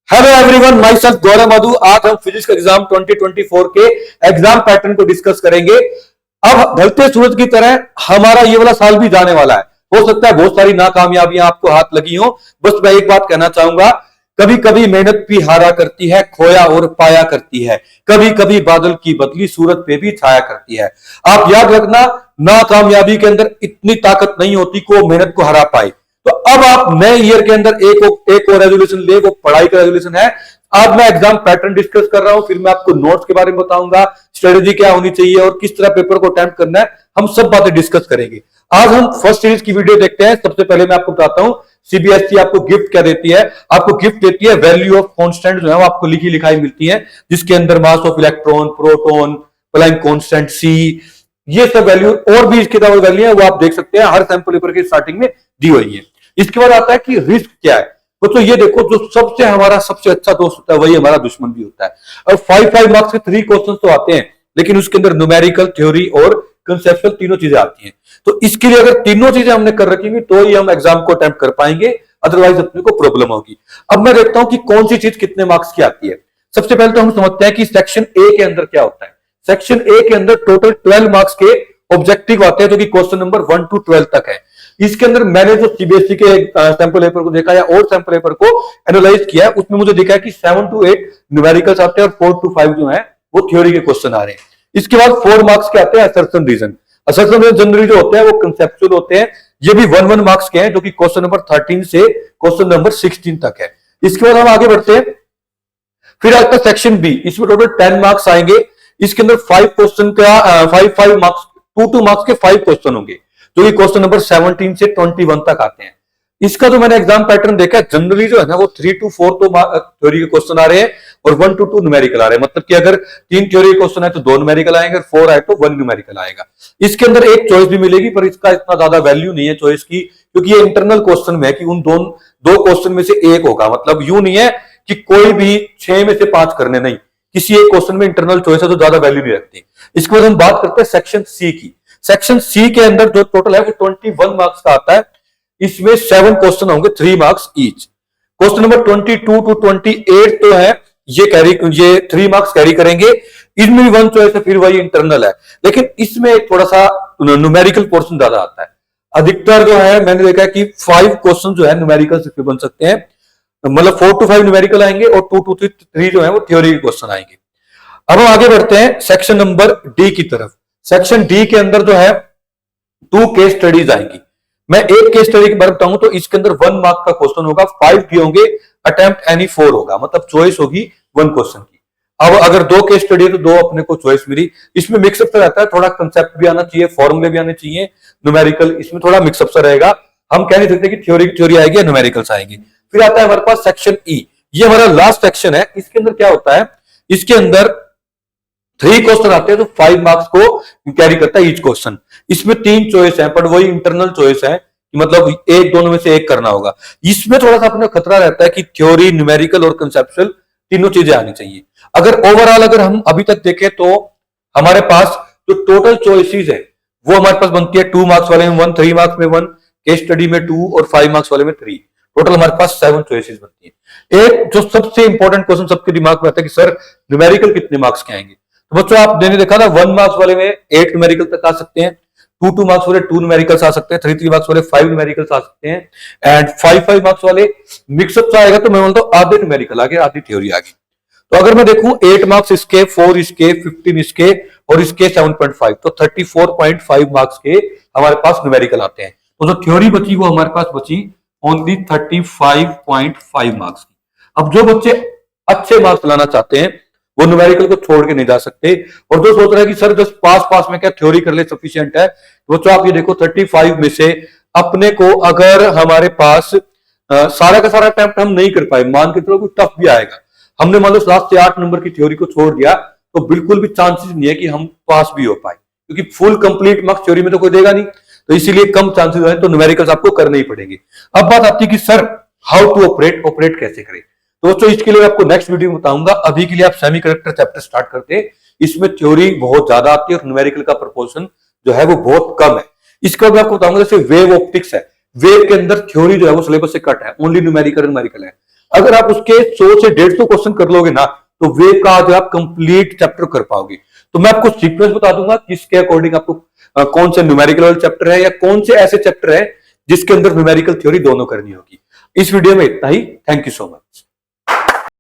Hello everyone, my self गौरव मधु। आज हम physics का एग्जाम 2024 के एग्जाम पैटर्न को डिस्कस करेंगे। अब ढलते सूरज की तरह हमारा ये वाला साल भी जाने वाला है। हो सकता है बहुत सारी नाकामयाबियां आपको हाथ लगी हो। बस मैं एक बात कहना चाहूंगा, कभी कभी मेहनत भी हारा करती है, खोया और पाया करती है। कभी कभी बादल की बदली सूरज पे भी छाया करती है। आप याद रखना, नाकामयाबी के अंदर इतनी ताकत नहीं होती कि वो मेहनत को हरा पाए। तो अब आप नए ईयर के अंदर एक और रेजोल्यूशन ले, वो पढ़ाई का रेजोल्यूशन है। आज मैं एग्जाम पैटर्न डिस्कस कर रहा हूं, फिर मैं आपको नोट्स के बारे में बताऊंगा, स्ट्रेटेजी क्या होनी चाहिए और किस तरह पेपर को अटेम्प्ट करना है। हम सब बातें डिस्कस करेंगे। आज हम फर्स्ट सीरीज की वीडियो देखते हैं। सबसे पहले मैं आपको बताता हूं सीबीएसई आपको गिफ्ट क्या देती है। आपको गिफ्ट देती है वैल्यू ऑफ कांस्टेंट, जो है वो आपको लिखी लिखाई मिलती है, जिसके अंदर mass of electron, proton, Planck constant, C, ये सब वैल्यू और भी इसके अलावा वैल्यू है वो आप देख सकते हैं। हर सैंपल पेपर की स्टार्टिंग में दी हुई है। इसके बाद आता है कि रिस्क क्या है। तो ये देखो, जो सबसे हमारा सबसे अच्छा दोस्त होता है वही हमारा दुश्मन भी होता है। और 5 मार्क्स के 3 क्वेश्चन तो आते हैं, लेकिन उसके अंदर न्यूमेरिकल, थ्योरी और कंसेप्चुअल तीनों चीजें आती हैं। तो इसके लिए अगर तीनों चीजें हमने कर रखी तो ही हम एग्जाम को अटेम्प्ट कर पाएंगे, अदरवाइज अपने को प्रॉब्लम होगी। अब मैं देखता हूं कि कौन सी चीज कितने मार्क्स की आती है। सबसे पहले तो हम समझते हैं कि सेक्शन ए के अंदर क्या होता है। सेक्शन ए के अंदर टोटल 12 मार्क्स के ऑब्जेक्टिव आते हैं, जो कि क्वेश्चन नंबर 1 to 12 तक है। इसके अंदर मैंने जो सीबीएसई के सैंपल पेपर को देखा या और सैंपल पेपर को एनालाइज किया है, उसमें मुझे दिखा है कि 7 to 8 न्यूमेरिकल्स आते हैं और 4 to 5 जो है वो थ्योरी के क्वेश्चन आ रहे हैं। इसके बाद 4 मार्क्स के आते हैं assertion reason. Assertion reason generally जो होते हैं वो कंसेप्चुअल होते हैं। ये भी 1 मार्क्स के हैं, जो कि क्वेश्चन नंबर 13 से क्वेश्चन नंबर 16 तक है। इसके बाद हम आगे बढ़ते हैं। फिर आता है सेक्शन बी। इसमें टोटल 10 मार्क्स आएंगे। इसके अंदर 5 क्वेश्चन का 5 मार्क्स, 2 मार्क्स के 5 क्वेश्चन होंगे, जो कि क्वेश्चन नंबर 17 से 21 तक आते हैं। इसका जो मैंने एग्जाम पैटर्न देखा है, जनरली जो है ना वो 3 to 4 तो थ्योरी के क्वेश्चन आ रहे हैं और 1 to 2 न्यूमेरिकल आ रहे हैं। मतलब कि अगर 3 थ्योरी के क्वेश्चन है तो 2 न्यूमेरिकल आएंगे, 4 आए तो 1 न्यूमेरिकल आएगा। इसके अंदर एक चॉइस भी मिलेगी, पर इसका इतना ज्यादा वैल्यू नहीं है चॉइस की, क्योंकि ये इंटरनल क्वेश्चन में है कि उन दो क्वेश्चन में से एक होगा। मतलब यूं नहीं है कि कोई भी 6 में से 5 करने, नहीं, किसी एक क्वेश्चन में इंटरनल चॉइस है तो ज्यादा वैल्यू नहीं रखती। इसके बाद हम बात करते हैं सेक्शन सी की। सेक्शन सी के अंदर जो टोटल है वो 21 मार्क्स का आता है। इसमें 7 क्वेश्चन होंगे, 3 marks each. Question number 22 to 28 तो है, ये 3 मार्क्स कैरी करेंगे। इसमें भी 1 चॉइस है, फिर वही इंटरनल है, लेकिन इसमें थोड़ा सा न्यूमेरिकल पोर्शन ज्यादा आता है। अधिकतर जो है मैंने देखा है कि 5 क्वेश्चन जो है न्यूमेरिकल से बन सकते हैं। मतलब 4 to 5 न्यूमेरिकल आएंगे और 2 to 3 जो है वो थ्योरी के क्वेश्चन आएंगे। अब हम आगे बढ़ते हैं सेक्शन नंबर डी की तरफ। सेक्शन डी के अंदर जो है 2 केस स्टडीज आएंगी। मैं एक केस स्टडी की बात बताऊं तो इसके अंदर 1 मार्क का क्वेश्चन होगा, 5 भी होंगे, अटेम्प्ट एनी 4 होगा, मतलब चॉइस होगी 1 क्वेश्चन की। अब अगर 2 केस स्टडी है तो 2 अपने को चॉइस मिली। इसमें मिक्सअप सा रहता है, थोड़ा कंसेप्ट भी आना चाहिए, फॉर्मूले भी आने चाहिए, न्यूमेरिकल इसमें थोड़ा मिक्सअप सा रहेगा। हम कह नहीं सकते कि थ्योरी आएगी या न्यूमेरिकल्स आएंगे। फिर आता है हमारे पास सेक्शन ई। ये हमारा लास्ट सेक्शन है। इसके अंदर क्या होता है, इसके अंदर 3 क्वेश्चन आते हैं, तो 5 मार्क्स को कैरी करता है ईच क्वेश्चन। इसमें 3 चॉइस है, पर वही इंटरनल चॉइस है, मतलब एक दोनों में से एक करना होगा। इसमें थोड़ा सा अपने खतरा रहता है कि थ्योरी, न्यूमेरिकल और कंसेप्चुअल तीनों चीजें आनी चाहिए। अगर ओवरऑल अगर हम अभी तक देखें तो हमारे पास जो टोटल चॉइसेस है वो हमारे पास बनती है 2 मार्क्स वाले में 1, 3 मार्क्स में 1, केस स्टडी में 2 और 5 मार्क्स वाले में 3। टोटल हमारे पास 7 चॉइसेस बनती है। एक जो सबसे इंपॉर्टेंट क्वेश्चन सबके दिमाग में आता है कि सर न्यूमेरिकल कितने मार्क्स के आएंगे। तो बच्चों आप मैंने देखा था 1 मार्क्स वाले में 8 न्यूमेरिकल तक आ सकते हैं, 2 मार्क्स वाले 2 न्यूमेरिकल्स आ सकते हैं, 3 मार्क्स वाले 5 न्यूमेरिकल्स आ सकते हैं, एंड 5 मार्क्स वाले मिक्सअप आएगा तो मैं बोलता हूं आधे न्यूमेरिकल आगे, आधी थ्योरी आगे। तो अगर मैं देखूं 8 मार्क्स इसके, 4 इसके, 15 इसके और इसके 7.5, तो 34.5 मार्क्स के हमारे पास न्यूमेरिकल आते हैं। तो जो थ्योरी बची वो हमारे पास बची ओनली 35.5 मार्क्स की। अब जो बच्चे अच्छे मार्क्स लाना चाहते हैं वो न्यूमेरिकल को छोड़ के नहीं जा सकते, और जो सोच रहे हैं कि सर जस्ट पास में क्या थ्योरी कर ले सफिशिएंट है, तो बच्चों आप ये देखो 35 में से अपने को अगर हमारे पास सारा का सारा अटेम्प्ट हम नहीं कर पाए, मान के चलो टफ भी आएगा, हमने मान लो 7 से 8 नंबर की थ्योरी को छोड़ दिया, तो बिल्कुल भी चांसेस नहीं है कि हम पास भी हो पाए, क्योंकि फुल कंप्लीट मार्क्स थ्योरी में तो कोई देगा नहीं। तो इसीलिए कम चांसेस है, तो न्यूमेरिकल्स आपको करने ही पड़ेंगे। अब बात आती है कि सर हाउ टू ऑपरेट कैसे करें। तो दोस्तों इसके लिए आपको नेक्स्ट वीडियो में बताऊंगा। अभी के लिए आप सेमीकंडक्टर चैप्टर स्टार्ट करते हैं। इसमें थ्योरी बहुत ज्यादा आती है और न्यूमेरिकल का प्रोपोर्शन जो है वो बहुत कम है। इसके बाद मैं आपको बताऊंगा जैसे वेव ऑप्टिक्स है, वेव के अंदर थ्योरी जो है वो सिलेबस से कट है, ओनली न्यूमेरिकल है। अगर आप उसके 100 से 150 क्वेश्चन कर लोगे ना, तो वेव का आज आप कंप्लीट चैप्टर कर पाओगे। तो मैं आपको सीक्वेंस बता दूंगा किसके अकॉर्डिंग आपको कौन से न्यूमेरिकल वाले चैप्टर है या कौन से ऐसे चैप्टर है जिसके अंदर न्यूमेरिकल थ्योरी दोनों करनी होगी। इस वीडियो में इतना ही। Thank you so much.